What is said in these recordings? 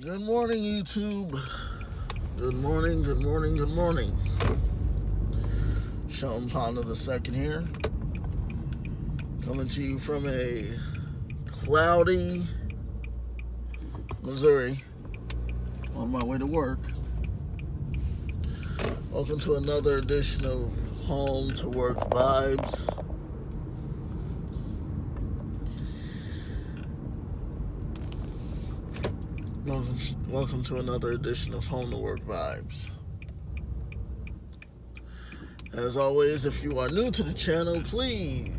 Good morning, YouTube. Good morning, good morning, good morning. Sean Ponder II here, coming to you from a cloudy Missouri on my way to work. Welcome to another edition of Home to Work Vibes. Welcome to another edition of Home to Work Vibes. As always, if you are new to the channel, please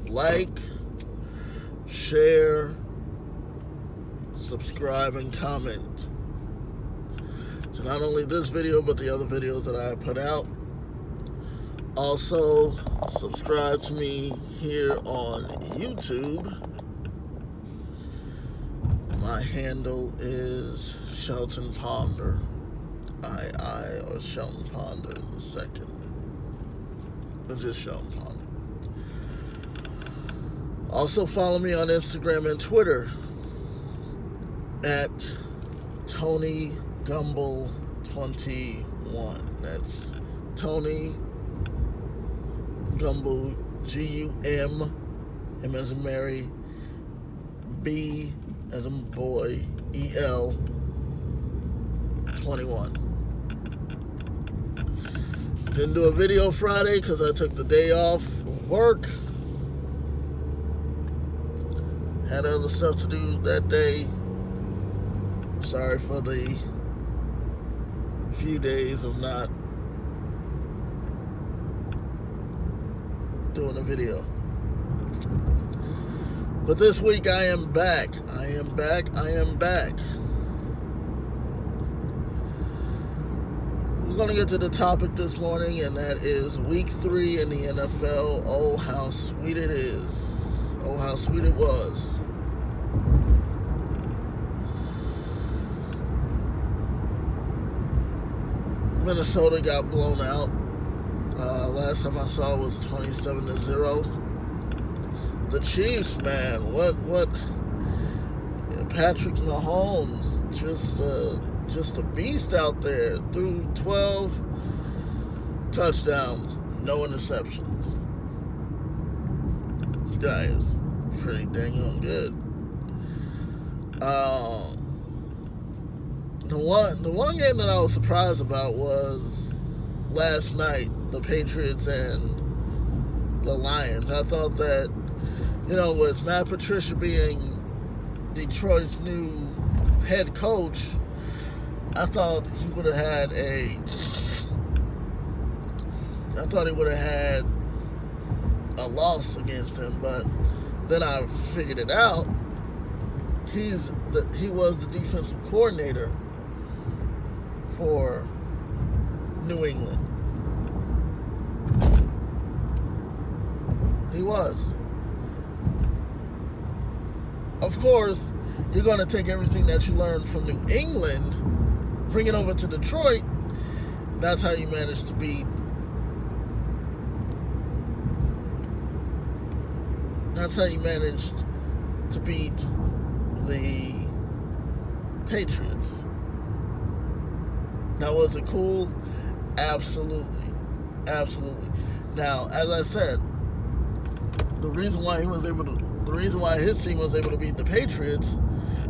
like, share, subscribe, and comment to not only this video, but the other videos that I put out. Also, subscribe to me here on YouTube. My handle is Shelton Ponder, or Shelton Ponder II, or just Shelton Ponder. Also follow me on Instagram and Twitter at Tony Gumble 21. That's Tony Gumble, Gum, M as in Mary, B as in boy, EL 21. Didn't do a video Friday because I took the day off of work. Had other stuff to do that day. Sorry for the few days of not doing a video. But this week I am back. I am back. We're going to get to the topic this morning, and that is week 3 in the NFL. Oh, how sweet it is. Oh, how sweet it was. Minnesota got blown out. Last time I saw it was 27-0. The Chiefs, man, what? Patrick Mahomes, just a beast out there. Threw 12 touchdowns, no interceptions. This guy is pretty dang on good. The one game that I was surprised about was last night, the Patriots and the Lions. I thought that, with Matt Patricia being Detroit's new head coach, I thought he would have had a loss against him, but then I figured it out. He was the defensive coordinator for New England. He was. Of course, you're going to take everything that you learned from New England, bring it over to Detroit. That's how you managed to beat. That's how you managed to beat the Patriots. Now, was it cool? Absolutely. Now, as I said, the reason why his team was able to beat the Patriots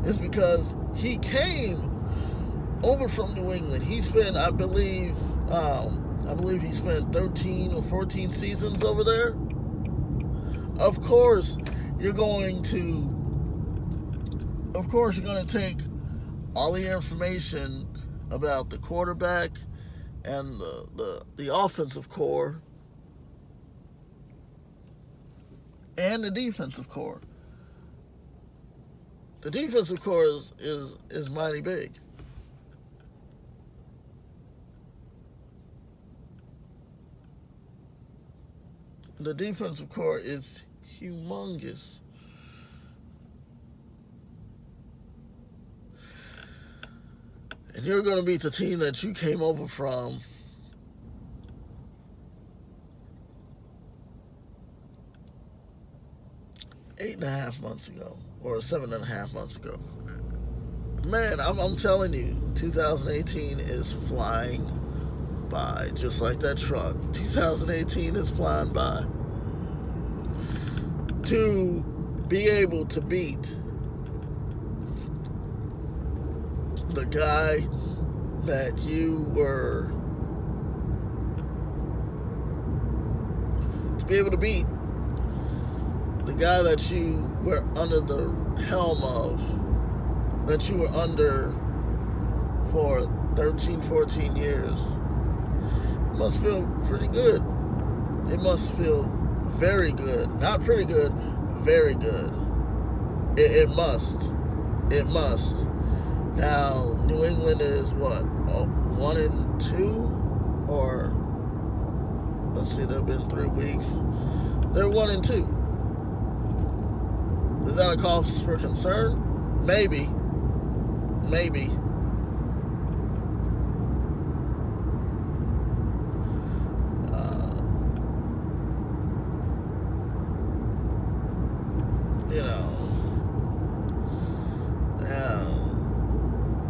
is because he came over from New England. He spent, I believe he spent 13 or 14 seasons over there. Of course, you're going to take all the information about the quarterback and the offensive core and the defensive core. The defensive core is mighty big. The defensive core is humongous. And you're going to beat the team that you came over from 8.5 months ago, or 7.5 months ago. Man, I'm telling you, 2018 is flying by, just like that truck. 2018 is flying by. To be able to beat the guy that you were, to be able to beat the guy that you were under the helm of, that you were under for 13, 14 years, it must feel pretty good. It must feel very good. Not pretty good, very good. It must. It must. Now, New England is what? 1-2? Or, let's see, they've been 3 weeks. They're 1-2. Is that a cause for concern? Maybe. Maybe.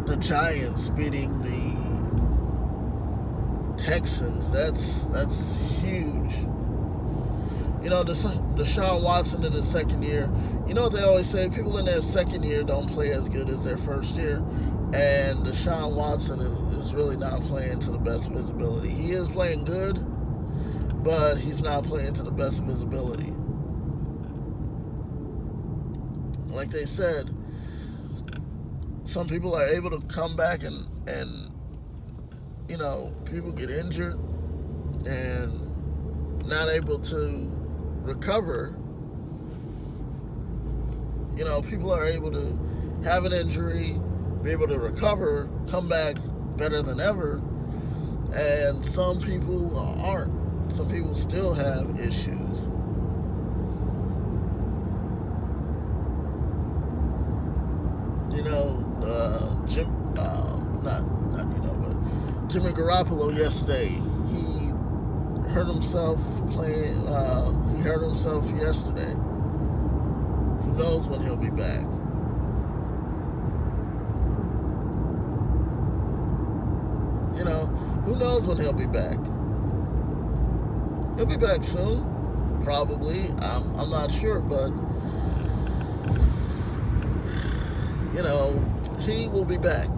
The Giants beating the Texans, that's huge. Deshaun Watson in his second year, you know what they always say, people in their second year don't play as good as their first year, and Deshaun Watson is really not playing to the best of his ability. He is playing good, but he's not playing to the best of his ability. Like they said, some people are able to come back and people get injured and not able to recover. People are able to have an injury, be able to recover, come back better than ever, and some people aren't. Some people still have issues. Jimmy Garoppolo yesterday, he hurt himself playing. He hurt himself yesterday. Who knows when he'll be back? Who knows when he'll be back? He'll be back soon, probably. I'm not sure, but he will be back.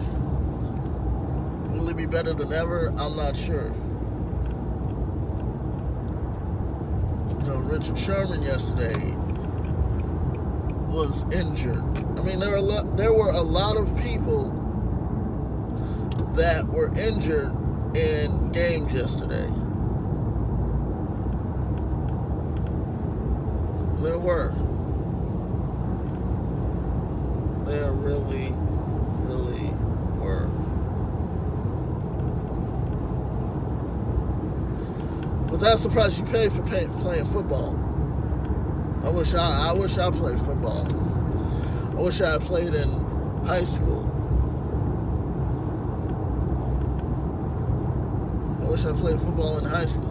Will he be better than ever? I'm not sure. Richard Sherman yesterday was injured. I mean, there were a lot of people that were injured in games yesterday. There were. There really, really were. But that's the price you pay for playing football. I wish I played football. I wish I had played in high school. I wish I played football in high school.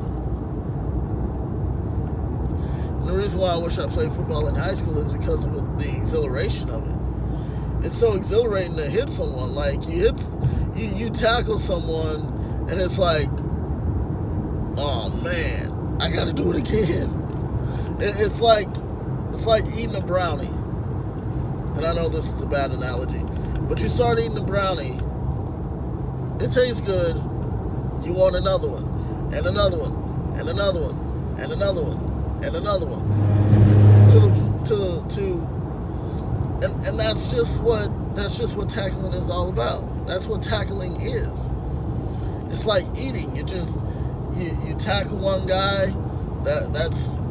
And the reason why I wish I played football in high school is because of the exhilaration of it. It's so exhilarating to hit someone. Like you tackle someone, and it's like, oh man, I got to do it again. It's like eating a brownie. And I know this is a bad analogy, but you start eating a brownie, it tastes good, you want another one, and another one, and another one, and another one, and another one, and that's just what tackling is all about. That's what tackling is. It's like eating. You tackle one guy, that's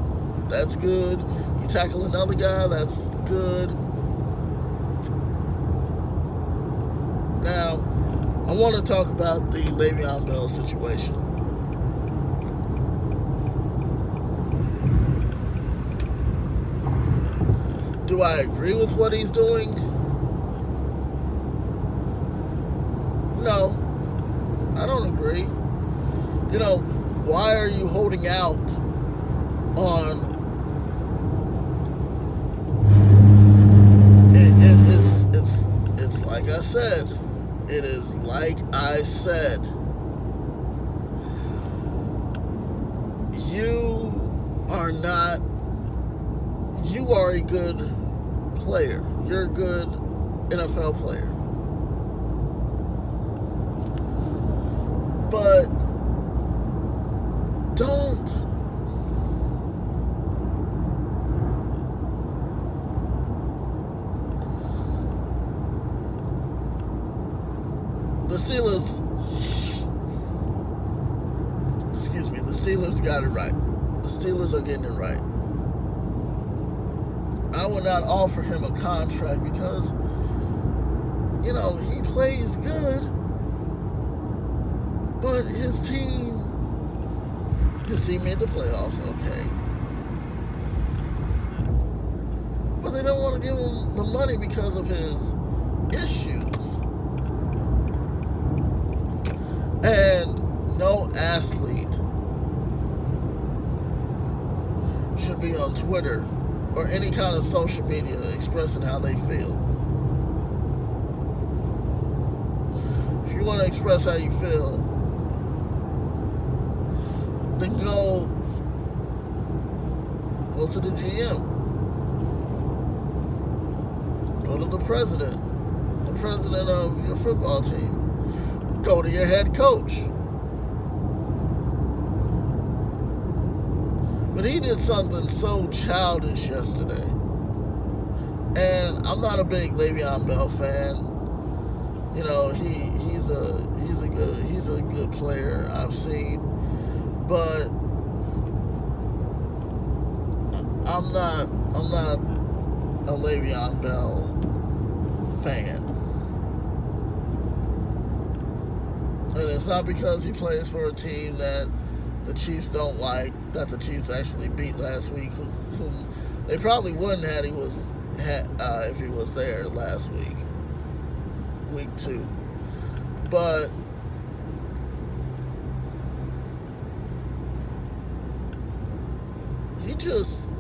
good. You tackle another guy, that's good. Now, I want to talk about the Le'Veon Bell situation. Do I agree with what he's doing? No, I don't agree. Why are you holding out on said. It is like I said. You are a good player. You're a good NFL player. But don't the Steelers got it right. The Steelers are getting it right. I would not offer him a contract because, he plays good, but his team made the playoffs, okay. But they don't want to give him the money because of his issues. And no athlete should be on Twitter or any kind of social media expressing how they feel. If you want to express how you feel, then go to the GM. Go to the president of your football team. Go to your head coach. But he did something so childish yesterday. And I'm not a big Le'Veon Bell fan. He's a good player I've seen. But I'm not a Le'Veon Bell fan. And it's not because he plays for a team that the Chiefs don't like, that the Chiefs actually beat last week, whom they probably wouldn't if he was there last week, week 2. But he just,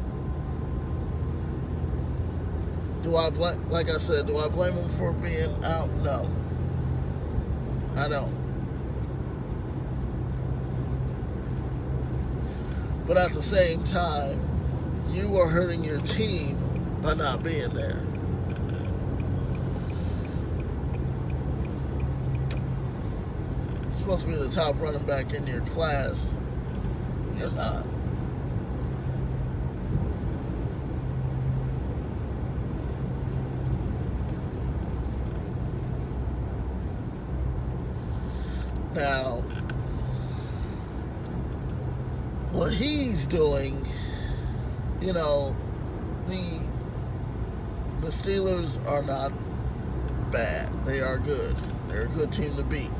do I blame him for being out? No, I don't. But at the same time, you are hurting your team by not being there. You're supposed to be the top running back in your class. You're not. Now, what he's doing, the Steelers are not bad. They are good. They're a good team to beat.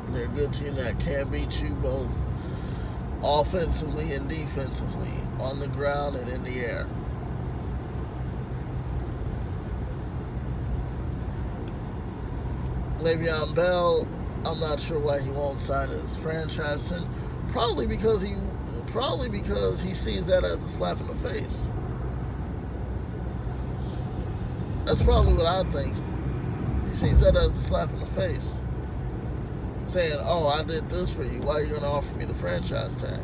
They're a good team that can beat you both offensively and defensively, on the ground and in the air. Le'Veon Bell, I'm not sure why he won't sign his franchise. Probably because he sees that as a slap in the face. That's probably what I think. He sees that as a slap in the face. Saying, "Oh, I did this for you. Why are you going to offer me the franchise tag?"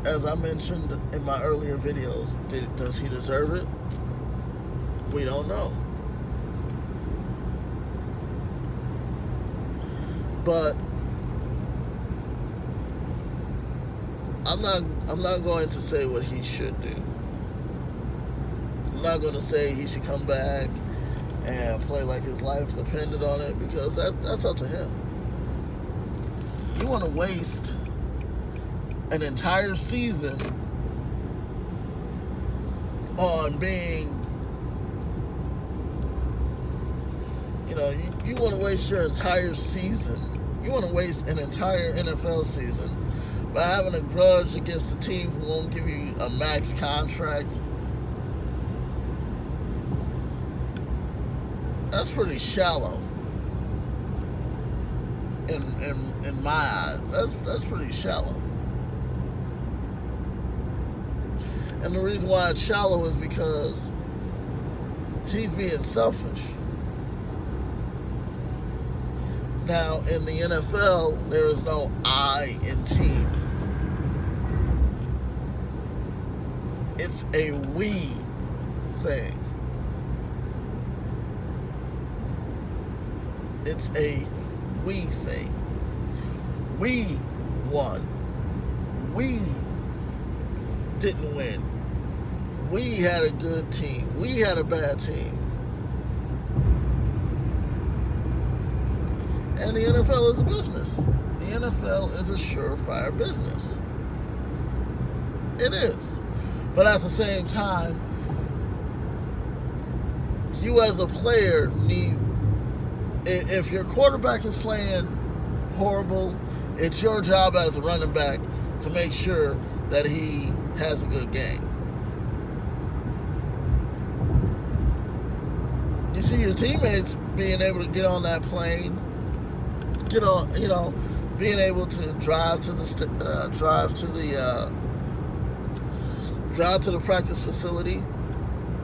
As I mentioned in my earlier videos, does he deserve it? We don't know. But I'm not going to say what he should do. I'm not going to say he should come back and play like his life depended on it, because that's up to him. You want to waste an entire season on being, you want to waste your entire season. You want to waste an entire NFL season by having a grudge against a team who won't give you a max contract. That's pretty shallow. in my eyes. That's pretty shallow. And the reason why it's shallow is because he's being selfish. Now, in the NFL, there is no I in team. It's a we thing. It's a we thing. We won. We didn't win. We had a good team. We had a bad team. And the NFL is a business. The NFL is a surefire business. It is. But at the same time, you as a player need, if your quarterback is playing horrible, it's your job as a running back to make sure that he has a good game. You see your teammates being able to get on that plane, being able to drive to the practice facility.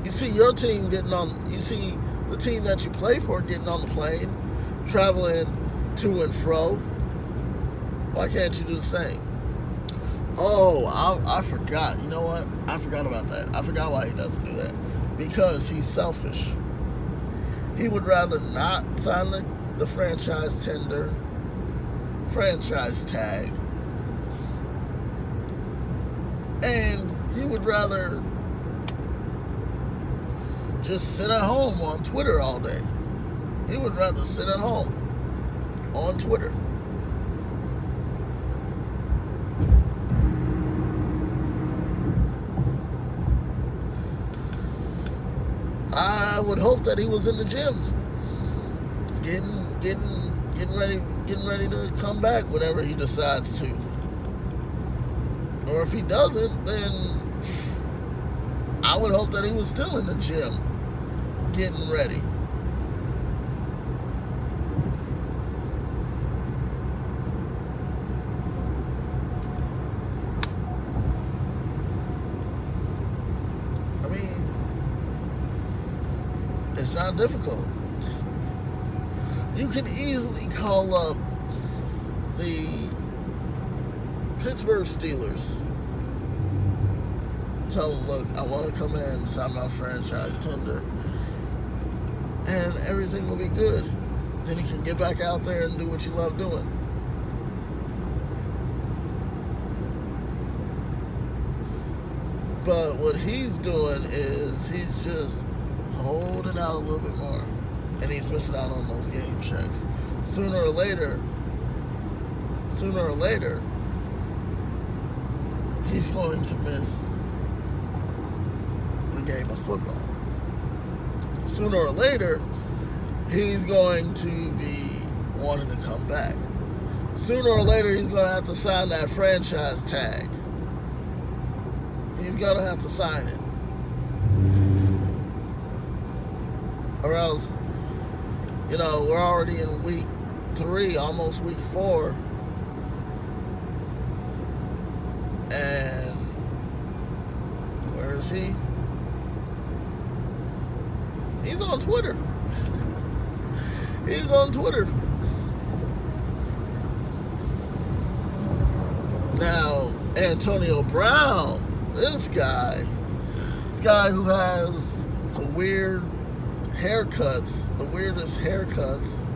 You see your team you see the team that you play for getting on the plane, traveling to and fro. Why can't you do the same? Oh, I forgot. You know what? I forgot about that. I forgot why he doesn't do that. Because he's selfish. He would rather not sign the franchise tag, and he would rather just sit at home on Twitter all day. He would rather sit at home on Twitter. I would hope that he was in the gym, getting ready to come back whenever he decides to. Or if he doesn't, then I would hope that he was still in the gym, getting ready. I mean, it's not difficult. You can easily call up the Pittsburgh Steelers. Tell them, look, I want to come in and sign my franchise tender, and everything will be good. Then you can get back out there and do what you love doing. But what he's doing is he's just holding out a little bit more, and he's missing out on those game checks. Sooner or later, he's going to miss the game of football. Sooner or later, he's going to be wanting to come back. Sooner or later, he's going to have to sign that franchise tag. He's going to have to sign it. Or else, we're already in week 3, almost week 4. And where is he? He's on Twitter. He's on Twitter. Now, Antonio Brown, this guy who has the weirdest haircuts,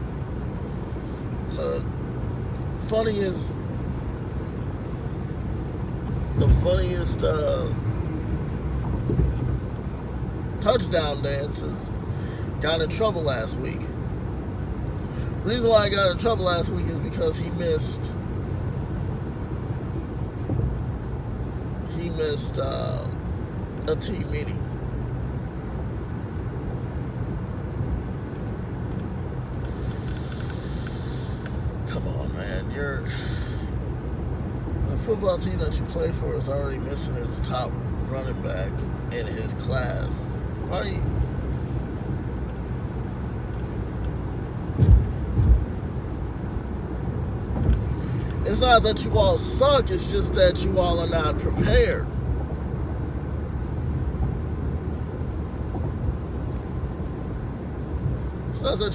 the funniest touchdown dances, got in trouble last week. The reason why I got in trouble last week is because he missed a team meeting. Come on, man. The football team that you play for is already missing its top running back in his class. Why are you... It's not that you all suck, it's just that you all are not prepared. It's not that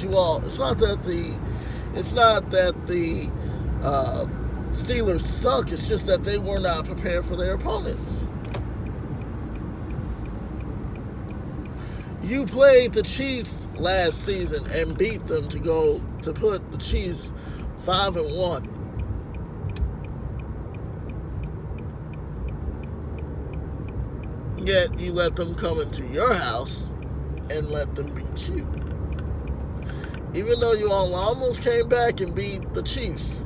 the Steelers suck, it's just that they were not prepared for their opponents. You played the Chiefs last season and beat them to put the Chiefs 5-1. Yet you let them come into your house and let them beat you. Even though you all almost came back and beat the Chiefs.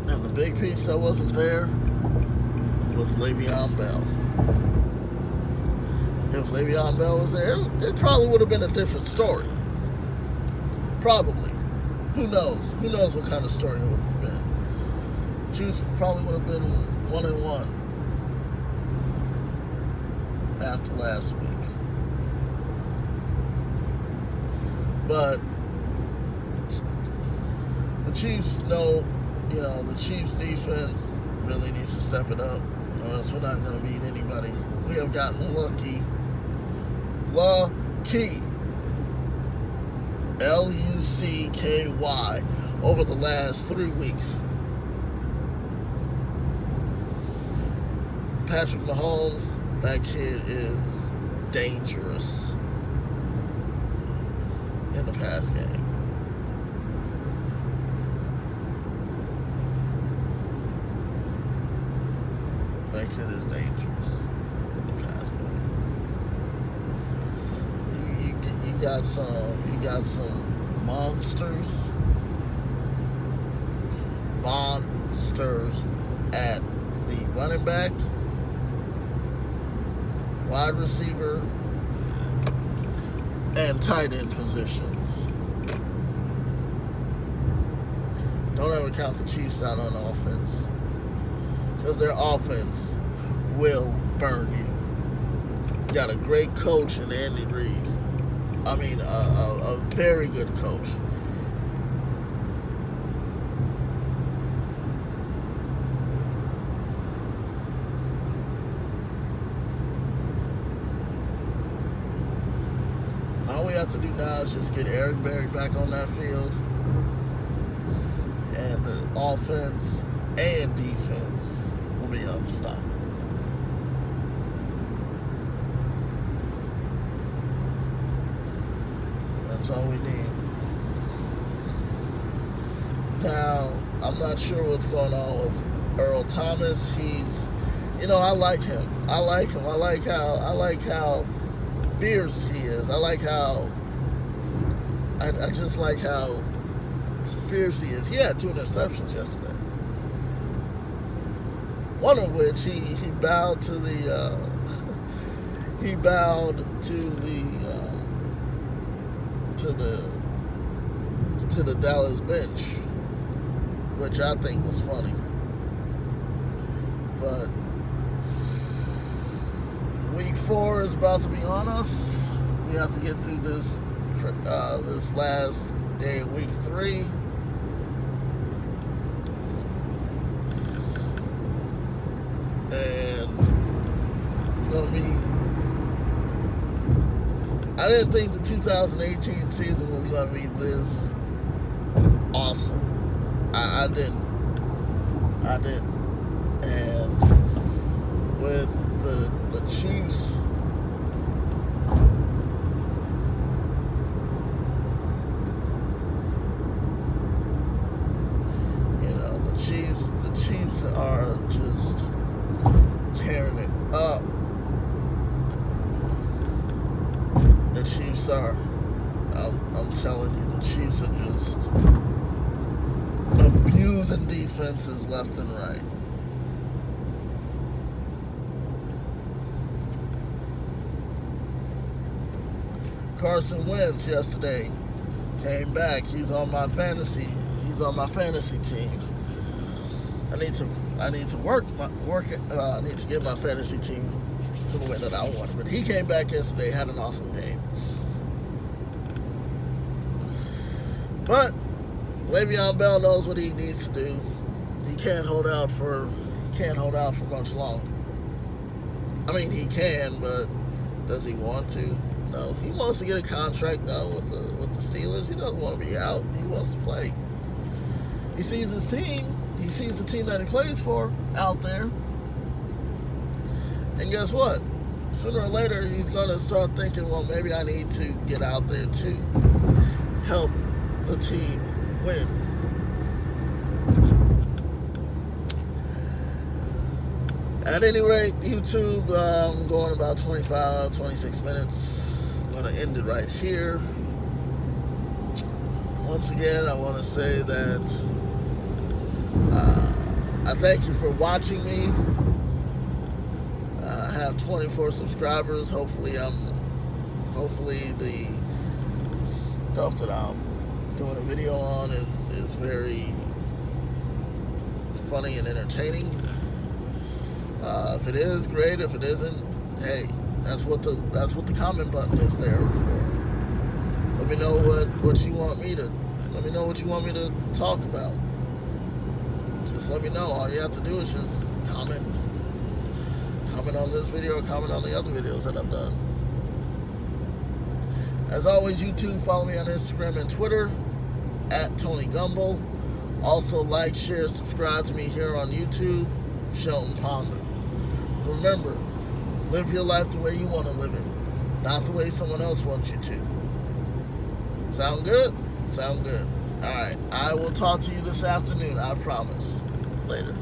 And the big piece that wasn't there was Le'Veon Bell. If Le'Veon Bell was there, it probably would have been a different story. Probably. Who knows? Who knows what kind of story it would have been. Chiefs probably would have been 1-1 after last week. But the Chiefs know, the Chiefs defense really needs to step it up, or else we're not going to beat anybody. We have gotten lucky. Lucky. Over the last 3 weeks. Patrick Mahomes, that kid is dangerous in the pass game. That kid is dangerous in the pass game. You got some monsters at the running back, wide receiver, and tight end positions. Don't ever count the Chiefs out on offense, because their offense will burn you. You got a great coach in Andy Reid. I mean, a very good coach. All we have to do now is just get Eric Berry back on that field, and the offense and defense will be unstoppable. That's all we need. Now, I'm not sure what's going on with Earl Thomas. He's, I like him. I like how fierce he is. I just like how fierce he is. He had 2 interceptions yesterday. One of which he bowed to the to the Dallas bench, which I think was funny. But week 4 is about to be on us. We have to get through this last day of week 3. And it's going to be... I didn't think the 2018 season was going to be this awesome. I didn't. And with the Chiefs, the Chiefs are just tearing it up. The Chiefs are, I'm telling you, the Chiefs are just abusing defenses left and right. Carson Wentz yesterday came back. He's on my fantasy team. I need to get my fantasy team to the way that I want it. But he came back yesterday, had an awesome game. But Le'Veon Bell knows what he needs to do. He can't hold out for much longer. I mean, he can, but does he want to? No, he wants to get a contract done with the Steelers. He doesn't want to be out. He wants to play. He sees his team. He sees the team that he plays for out there. And guess what? Sooner or later, he's going to start thinking, well, maybe I need to get out there too. Help the team win. At any rate, YouTube, I'm going about 26 minutes. I'm going to end it right here. Once again, I want to say that I thank you for watching me. I have 24 subscribers. Hopefully the stuff that I'm doing a video on is very funny and entertaining. If it is, great. If it isn't, hey, that's what the comment button is there for. Let me know what you want me to talk about. Just let me know. All you have to do is just comment on this video, comment on the other videos that I've done. As always, YouTube, follow me on Instagram and Twitter at Tony Gumbel. Also, like, share, subscribe to me here on YouTube, Shelton Ponder. Remember, live your life the way you want to live it, not the way someone else wants you to. Sound good? Sound good. All right. I will talk to you this afternoon, I promise. Later.